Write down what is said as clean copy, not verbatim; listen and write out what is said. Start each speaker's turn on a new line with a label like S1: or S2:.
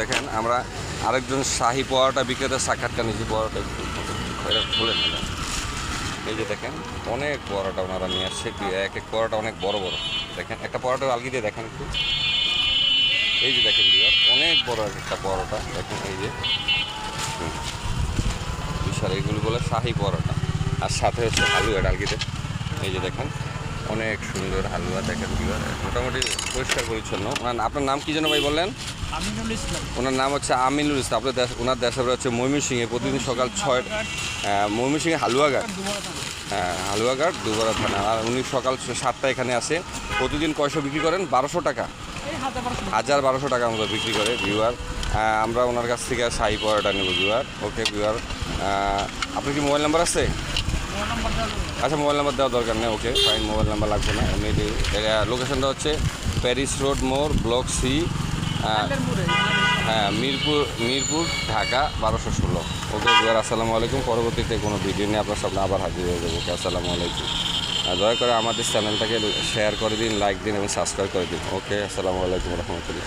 S1: দেখেন আমরা আরেকজন শাহী পরোটা বিক্রেতার সাক্ষাৎকার নিয়েছি। পরোটা একটু খুলে নিলাম। এই যে দেখেন অনেক পরোটা ওনারা নিয়ে আসছে, এক এক পরোটা অনেক বড় বড়। দেখেন একটা পরোটা আলগি দিয়ে দেখেন একটু। এই যে দেখেন বিয়ার অনেক বড় একটা পরোটা দেখেন। এই যে বিশাল, এইগুলো বলে শাহী পরোটা। আর সাথে হচ্ছে হালুয়া ডালকিতে। এই যে দেখেন অনেক সুন্দর হালুয়া দেখেন বিয়ার, মোটামুটি পরিষ্কার পরিচ্ছন্ন। আপনার নাম কি যেন ভাই বললেন?
S2: আমিনুল ইসলাম।
S1: ওনার নাম হচ্ছে আমিনুল ইসলাম। আপনার ওনার দেশের হচ্ছে ময়মনসিংহে, প্রতিদিন সকাল 6 ময়মনসিংহে হালুয়াঘাট। হ্যাঁ হালুয়াঘাট দুবরা থানা। আর উনি সকাল 7টায় এখানে আসে। প্রতিদিন কয়শো বিক্রি করেন? 1200 টাকা, 1200 টাকার মতো বিক্রি করে ভিউয়ার। আমরা ওনার কাছ থেকে শাহী পরোটা নেব ভিউয়ার। ওকে ভিউয়ার, আপনার কি মোবাইল নাম্বার আছে? আচ্ছা মোবাইল নাম্বার দেওয়ার দরকার নেই। ওকে ফাইন, মোবাইল নাম্বার লাগবে না। এমনি লোকেশনটা হচ্ছে প্যারিস রোড মোড়, ব্লক সি, হ্যাঁ মিরপুর ঢাকা 1216। ওকে ভিউয়ার, আসসালামু আলাইকুম। পরবর্তীতে কোনো ভিডিও নিয়ে আপনার সামনে আবার হাজির হয়ে যাবো। ওকে আসসালামু আলাইকুম। দয়া করে আমাদের চ্যানেলটাকে শেয়ার করে দিন, লাইক দিন এবং সাবস্ক্রাইব করে দিন। ওকে আসসালামু আলাইকুম রহমতুল্লাহ।